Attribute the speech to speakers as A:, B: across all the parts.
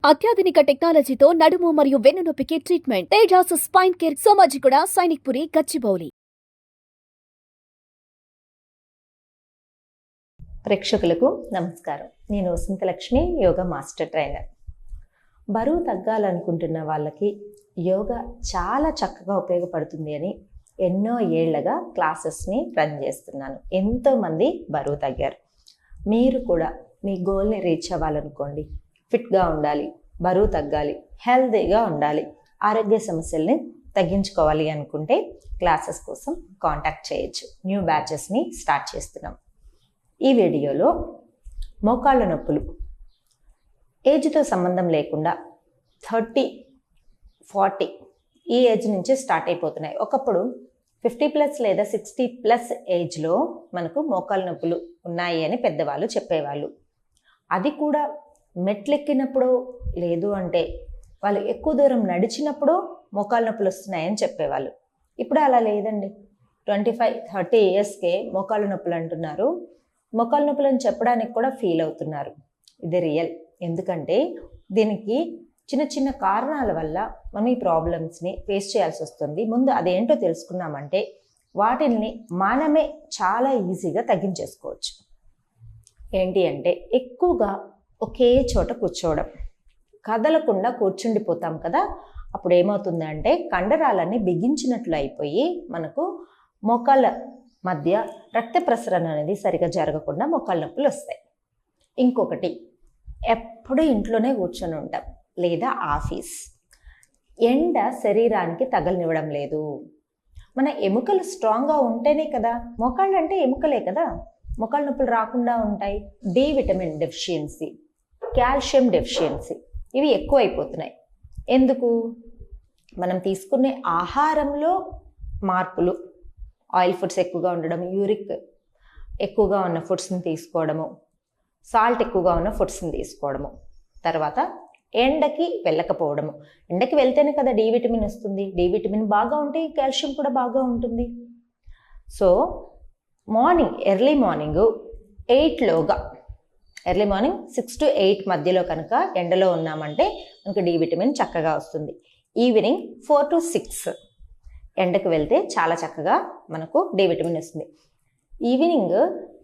A: అత్యాధునిక టెక్నాలజీతో నడుము మరియు వెన్నునొప్పికి treatment Tejas spine care Somajiguda Sainikpuri Gachibowli.
B: ప్రేక్షకులకు నమస్కారం. నేను వసంతలక్ష్మి, యోగా మాస్టర్ ట్రైనర్. బరువు తగ్గాలనుకుంటున్న వాళ్ళకి యోగా చాలా చక్కగా ఉపయోగపడుతుంది అని ఎన్నో ఏళ్లగా క్లాసెస్ని రన్ చేస్తున్నాను. ఎంతోమంది బరువు తగ్గారు. మీరు కూడా మీ గోల్ని రీచ్ అవ్వాలనుకోండి, ఫిట్గా ఉండాలి, బరువు తగ్గాలి, హెల్తీగా ఉండాలి, ఆరోగ్య సమస్యల్ని తగ్గించుకోవాలి అనుకుంటే క్లాసెస్ కోసం కాంటాక్ట్ చేయొచ్చు. న్యూ బ్యాచెస్ని స్టార్ట్ చేస్తున్నాం. ఈ వీడియోలో మోకాళ్ళ నొప్పులు ఏజ్తో సంబంధం లేకుండా 30-40 ఈ ఏజ్ నుంచి స్టార్ట్ అయిపోతున్నాయి. ఒకప్పుడు 50+ లేదా 60+ ఏజ్లో మనకు మోకాళ్ళ నొప్పులు ఉన్నాయి అని పెద్దవాళ్ళు చెప్పేవాళ్ళు. అది కూడా మెట్లెక్కినప్పుడు, లేదు అంటే వాళ్ళు ఎక్కువ దూరం నడిచినప్పుడు మోకాళ్ళ నొప్పులు వస్తున్నాయని చెప్పేవాళ్ళు. ఇప్పుడు అలా లేదండి. 25-30 ఇయర్స్కే మోకాళ్ళ నొప్పులు అంటున్నారు. మోకాళ్ళ నొప్పులను చెప్పడానికి కూడా ఫీల్ అవుతున్నారు. ఇది రియల్. ఎందుకంటే దీనికి చిన్న చిన్న కారణాల వల్ల మనం ఈ ప్రాబ్లమ్స్ని ఫేస్ చేయాల్సి వస్తుంది. ముందు అదేంటో తెలుసుకున్నామంటే వాటిని మనమే చాలా ఈజీగా తగ్గించేసుకోవచ్చు. ఏంటి అంటే ఎక్కువగా ఒకే చోట కూర్చోవడం, కదలకుండా కూర్చుండిపోతాం కదా. అప్పుడు ఏమవుతుందంటే కండరాలన్నీ బిగించినట్లు అయిపోయి మనకు మోకాళ్ళ మధ్య రక్త ప్రసరణ అనేది సరిగా జరగకుండా మోకాళ్ళ నొప్పులు వస్తాయి. ఇంకొకటి, ఎప్పుడూ ఇంట్లోనే కూర్చొని ఉంటాం లేదా ఆఫీస్, ఎండ శరీరానికి తగలనివ్వడం లేదు. మన ఎముకలు స్ట్రాంగ్గా ఉంటేనే కదా, మోకాళ్ళు అంటే ఎముకలే కదా మోకాళ్ళ నొప్పులు రాకుండా ఉంటాయి. D vitamin deficiency, calcium deficiency ఇవి ఎక్కువైపోతున్నాయి. ఎందుకు? మనం తీసుకునే ఆహారంలో మార్పులు, ఆయిల్ ఫుడ్స్ ఎక్కువగా ఉండడం, యూరిక్ ఎక్కువగా ఉన్న ఫుడ్స్ని తీసుకోవడము, సాల్ట్ ఎక్కువగా ఉన్న ఫుడ్స్ని తీసుకోవడము, తర్వాత ఎండకి వెళ్ళకపోవడము. ఎండకి వెళ్తేనే కదా డి విటమిన్ వస్తుంది. డి విటమిన్ బాగా ఉంటే కాల్షియం కూడా బాగా ఉంటుంది. సో ఎర్లీ మార్నింగ్ 8లోగా, ఎర్లీ మార్నింగ్ 6 to 8 మధ్యలో కనుక ఎండలో ఉన్నామంటే మనకు డి విటమిన్ చక్కగా వస్తుంది. ఈవినింగ్ 4 to 6 ఎండకు వెళ్తే చాలా చక్కగా మనకు డి విటమిన్ వస్తుంది. ఈవినింగ్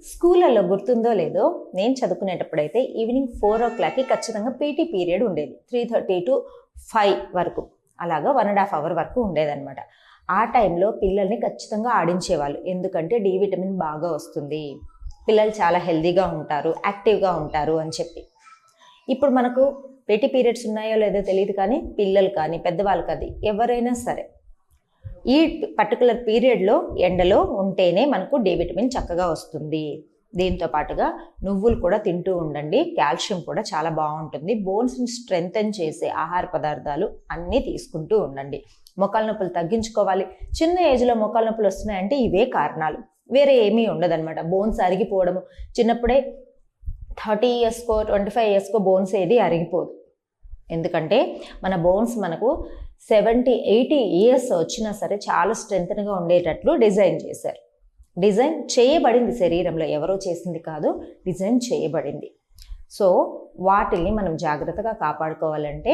B: స్కూళ్ళల్లో గుర్తుందో లేదో, నేను చదువుకునేటప్పుడైతే ఈవినింగ్ 4 o'clockకి ఖచ్చితంగా పీటీ పీరియడ్ ఉండేది. 3:30 to 5 వరకు, అలాగా 1.5 hour వరకు ఉండేదన్నమాట. ఆ టైంలో పిల్లల్ని ఖచ్చితంగా ఆడించేవాళ్ళు. ఎందుకంటే డి విటమిన్ బాగా వస్తుంది, పిల్లలు చాలా హెల్తీగా ఉంటారు, యాక్టివ్గా ఉంటారు అని చెప్పి. ఇప్పుడు మనకు పీటీ పీరియడ్స్ ఉన్నాయో లేదో తెలియదు, కానీ పిల్లలు కానీ పెద్దవాళ్ళు కానీ ఎవరైనా సరే ఈ పర్టికులర్ పీరియడ్లో ఎండలో ఉంటేనే మనకు డి విటమిన్ చక్కగా వస్తుంది. దీంతో పాటుగా నువ్వులు కూడా తింటూ ఉండండి. కాల్షియం కూడా చాలా బాగుంటుంది. బోన్స్ని స్ట్రెంగ్తెన్ చేసే ఆహార పదార్థాలు అన్నీ తీసుకుంటూ ఉండండి. మోకాళ్ళ నొప్పులు తగ్గించుకోవాలి. చిన్న ఏజ్లో మోకాళ్ళ నొప్పులు వస్తున్నాయంటే ఇవే కారణాలు, వేరే ఏమీ ఉండదన్నమాట. బోన్స్ అరిగిపోవడము, చిన్నప్పుడే 30 ఇయర్స్కో 25 ఇయర్స్కో బోన్స్ ఏది అరిగిపోదు. ఎందుకంటే మన బోన్స్ మనకు 70-80 ఇయర్స్ వచ్చినా సరే చాలా స్ట్రెంగ్త్గా ఉండేటట్లు డిజైన్ చేశారు. డిజైన్ చేయబడింది శరీరంలో, ఎవరో చేసింది కాదు, డిజైన్ చేయబడింది. సో వాటిని మనం జాగ్రత్తగా కాపాడుకోవాలంటే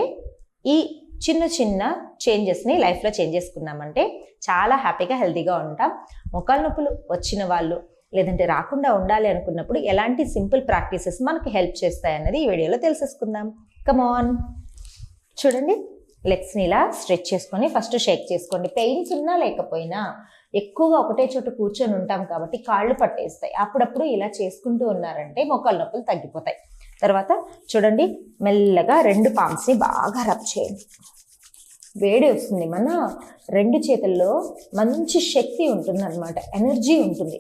B: ఈ చిన్న చిన్న చేంజెస్ని లైఫ్లో చేంజ్ చేసుకున్నామంటే చాలా హ్యాపీగా హెల్తీగా ఉంటాం. మోకాళ్ళ నొప్పులు వచ్చిన వాళ్ళు, లేదంటే రాకుండా ఉండాలి అనుకున్నప్పుడు ఎలాంటి సింపుల్ ప్రాక్టీసెస్ మనకు హెల్ప్ చేస్తాయి అన్నది ఈ వీడియోలో తెలిసేసుకుందాం. కమాన్, చూడండి. లెగ్స్ని ఇలా స్ట్రెచ్ చేసుకొని ఫస్ట్ షేక్ చేసుకోండి. పెయిన్స్ ఉన్నా లేకపోయినా ఎక్కువగా ఒకటే చోట కూర్చొని ఉంటాం కాబట్టి కాళ్ళు పట్టేస్తాయి. అప్పుడప్పుడు ఇలా చేసుకుంటూ ఉన్నారంటే మోకాళ్ళ నొప్పులు తగ్గిపోతాయి. తర్వాత చూడండి, మెల్లగా 2 పామ్స్ని బాగా రబ్ చేయండి. వేడి వస్తుంది. మన 2 చేతుల్లో మంచి శక్తి ఉంటుంది అన్నమాట, ఎనర్జీ ఉంటుంది.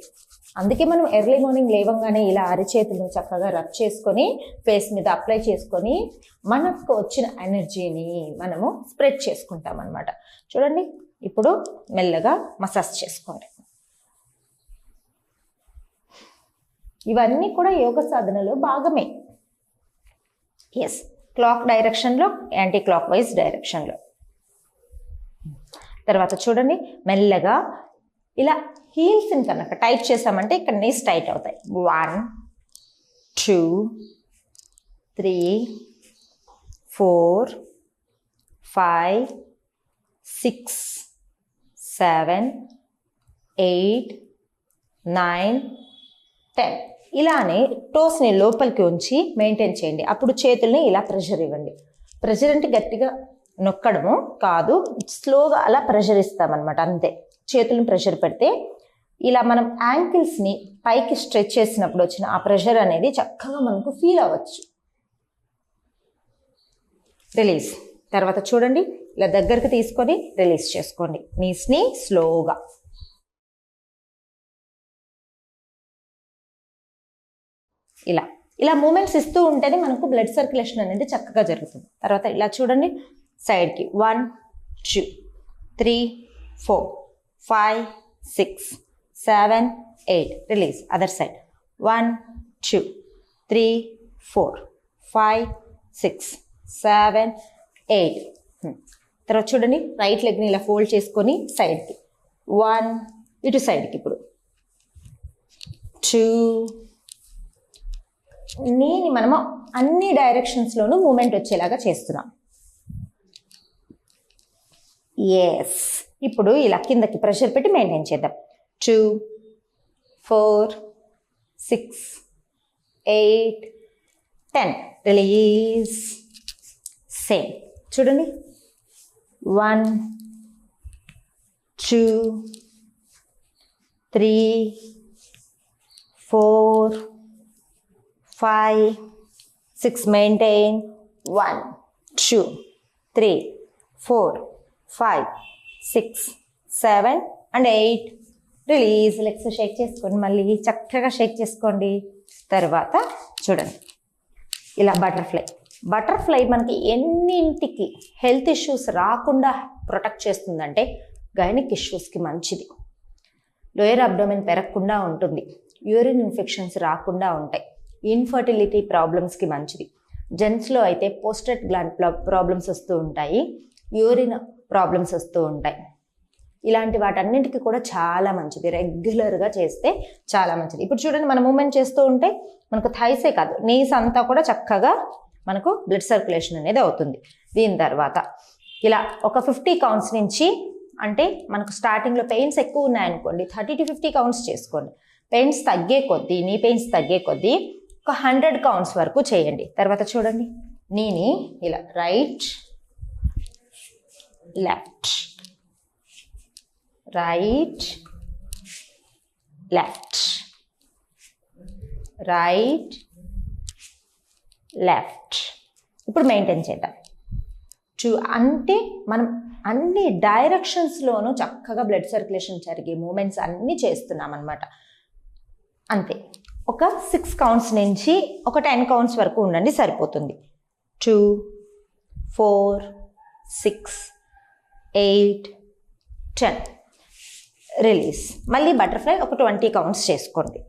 B: అందుకే మనం ఎర్లీ మార్నింగ్ లేవంగానే ఇలా అరిచేతులను చక్కగా రబ్ చేసుకొని ఫేస్ మీద అప్లై చేసుకొని మనకు వచ్చిన ఎనర్జీని మనము స్ప్రెడ్ చేసుకుంటాం అన్నమాట. చూడండి, ఇప్పుడు మెల్లగా మసాజ్ చేసుకోండి. ఇవన్నీ కూడా యోగ సాధనలో భాగమే. ఎస్, క్లాక్ డైరెక్షన్లో, యాంటీ క్లాక్ వైజ్ డైరెక్షన్లో. తర్వాత చూడండి, మెల్లగా ఇలా హీల్స్ని కనుక టైట్ చేసామంటే ఇక్కడ నీస్ టైట్ అవుతాయి. 1, 2, 3, 4 5 6 7 8 9 10. ఇలానే టోస్ని లోపలికి ఉంచి మెయింటైన్ చేయండి. అప్పుడు చేతుల్ని ఇలా ప్రెషర్ ఇవ్వండి. ప్రెషర్ అంటే గట్టిగా నొక్కడము కాదు, స్లోగా అలా ప్రెషర్ ఇస్తామన్నమాట, అంతే. చేతులను ప్రెషర్ పెడితే ఇలా మనం యాంకిల్స్ని పైకి స్ట్రెచ్ చేసినప్పుడు వచ్చిన ఆ ప్రెషర్ అనేది చక్కగా మనకు ఫీల్ అవ్వచ్చు. రిలీజ్. తర్వాత చూడండి, ఇలా దగ్గరికి తీసుకొని రిలీజ్ చేసుకోండి నీస్ని స్లోగా. ఇలా ఇలా మూమెంట్స్ ఇస్తూ ఉంటేనే మనకు బ్లడ్ సర్క్యులేషన్ అనేది చక్కగా జరుగుతుంది. తర్వాత ఇలా చూడండి, సైడ్కి 1 2 3 4 5 6 7 8. రిలీజ్. Other side 1 2 3 4 5 6 7 8. తర్వాత చూడండి, రైట్ లెగ్ని ఇలా ఫోల్డ్ చేసుకొని సైడ్కి 1, ఇటు సైడ్కి ఇప్పుడు 2. నీని మనము అన్ని డైరెక్షన్స్లోనూ మూమెంట్ వచ్చేలాగా చేస్తున్నాం. ఎస్. ఇప్పుడు ఇలా కిందకి ప్రెషర్ పెట్టి మెయింటైన్ చేద్దాం. 2 4 6 8 10. రిలీజ్. సేమ్ చూడండి, 1 2 3 4 5 6. Maintain. 1 2 3 4 5 6 7 and 8. Release. Legs shake చేసుకోండి, మళ్ళీ చక్కగా షేక్ చేసుకోండి. తర్వాత చూడండి, ఇలా బటర్ఫ్లై మనకి ఎన్నింటికి హెల్త్ ఇష్యూస్ రాకుండా ప్రొటెక్ట్ చేస్తుందంటే గైనిక్ ఇష్యూస్కి మంచిది, లోయర్ అబ్డోమెన్ పెరగకుండా ఉంటుంది, యూరిన్ ఇన్ఫెక్షన్స్ రాకుండా ఉంటాయి, ఇన్ఫర్టిలిటీ ప్రాబ్లమ్స్కి మంచిది. జెంట్స్లో అయితే పోస్టేట్ గ్లాండ్ ప్రాబ్లమ్స్ వస్తూ ఉంటాయి, యూరిన్ ప్రాబ్లమ్స్ వస్తూ ఉంటాయి. ఇలాంటి వాటన్నింటికి కూడా చాలా మంచిది, రెగ్యులర్గా చేస్తే చాలా మంచిది. ఇప్పుడు చూడండి, మనం మూమెంట్ చేస్తూ ఉంటే మనకు థైసే కాదు, నీస్ అంతా కూడా చక్కగా మనకు బ్లడ్ సర్క్యులేషన్ అనేది అవుతుంది. దీని తర్వాత ఇలా ఒక 50 కౌంట్స్ నుంచి, అంటే మనకు స్టార్టింగ్లో పెయిన్స్ ఎక్కువ ఉన్నాయనుకోండి 30 to 50 కౌంట్స్ చేసుకోండి. పెయిన్స్ తగ్గే కొద్దీ, నీ పెయిన్స్ తగ్గే కొద్దీ ఒక 100 కౌంట్స్ వరకు చేయండి. తర్వాత చూడండి, నీని ఇలా right left right left right left. ఇప్పుడు మెయింటైన్ చేద్దాం. అంటే మనం అన్ని డైరెక్షన్స్లోనూ చక్కగా బ్లడ్ సర్క్యులేషన్ జరిగే మూమెంట్స్ అన్నీ చేస్తున్నాం అన్నమాట. అంతే. ఒక 6 కౌంట్స్ నుంచి ఒక 10 కౌంట్స్ వరకు ఉండండి, సరిపోతుంది. 2 4 6 8 10. రిలీజ్. మళ్ళీ బటర్ఫ్లై ఒక 20 కౌంట్స్ చేసుకోండి.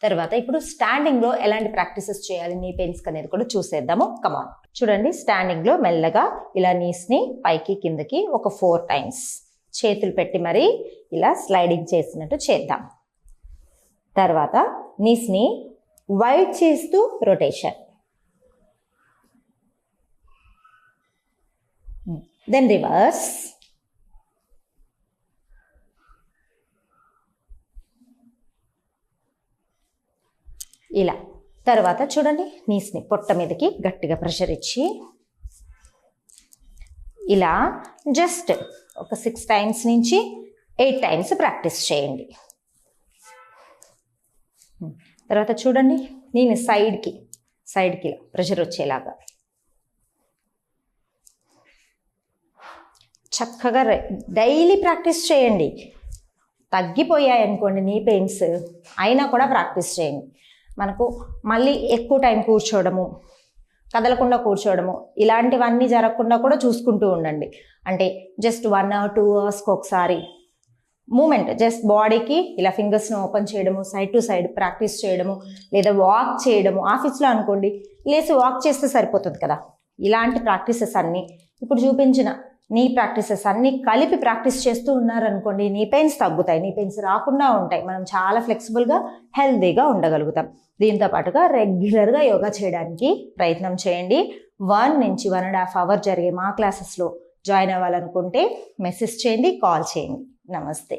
B: తర్వాత ఇప్పుడు స్టాండింగ్లో ఎలాంటి ప్రాక్టీసెస్ చేయాలి నీ పెయిన్స్కి అనేది కూడా చూసేద్దాము. కమాన్. చూడండి, స్టాండింగ్లో మెల్లగా ఇలా నీస్ని పైకి కిందకి ఒక 4 times చేతులు పెట్టి మరి ఇలా స్లైడింగ్ చేసినట్టు చేద్దాం. తర్వాత నీస్ని వైడ్ చేస్తూ రొటేషన్, దెన్ రివర్స్, ఇలా. తర్వాత చూడండి, నీస్ని పొట్ట మీదకి గట్టిగా ప్రెషర్ ఇచ్చి ఇలా జస్ట్ ఒక 6 times నుంచి 8 times ప్రాక్టీస్ చేయండి. తర్వాత చూడండి, నేను సైడ్కి ఇలా ప్రెషర్ వచ్చేలాగా చక్కగా డైలీ ప్రాక్టీస్ చేయండి. తగ్గిపోయాయి అనుకోండి నీ పెయిన్స్, అయినా కూడా ప్రాక్టీస్ చేయండి. మనకు మళ్ళీ ఎక్కువ టైం కూర్చోవడము, కదలకుండా కూర్చోవడము, ఇలాంటివన్నీ జరగకుండా కూడా చూసుకుంటూ ఉండండి. అంటే జస్ట్ 1 or 2 hours ఒకసారి మూమెంట్, జస్ట్ బాడీకి ఇలా ఫింగర్స్ని ఓపెన్ చేయడము, సైడ్ టు సైడ్ ప్రాక్టీస్ చేయడము, లేదా వాక్ చేయడము. ఆఫీస్లో అనుకోండి లేసి వాక్ చేస్తే సరిపోతుంది కదా. ఇలాంటి ప్రాక్టీసెస్ అన్నీ ఇప్పుడు చూపించిన నీ ప్రాక్టీసెస్ అన్నీ కలిపి ప్రాక్టీస్ చేస్తూ ఉన్నారనుకోండి, నీ పెయిన్స్ తగ్గుతాయి, నీ పెయిన్స్ రాకుండా ఉంటాయి. మనం చాలా ఫ్లెక్సిబుల్గా హెల్తీగా ఉండగలుగుతాం. దీంతో పాటుగా రెగ్యులర్గా యోగా చేయడానికి ప్రయత్నం చేయండి. 1 నుంచి 1.5 అవర్ జరిగే మా క్లాసెస్లో జాయిన్ అవ్వాలనుకుంటే మెసేజ్ చేయండి, కాల్ చేయండి. నమస్తే.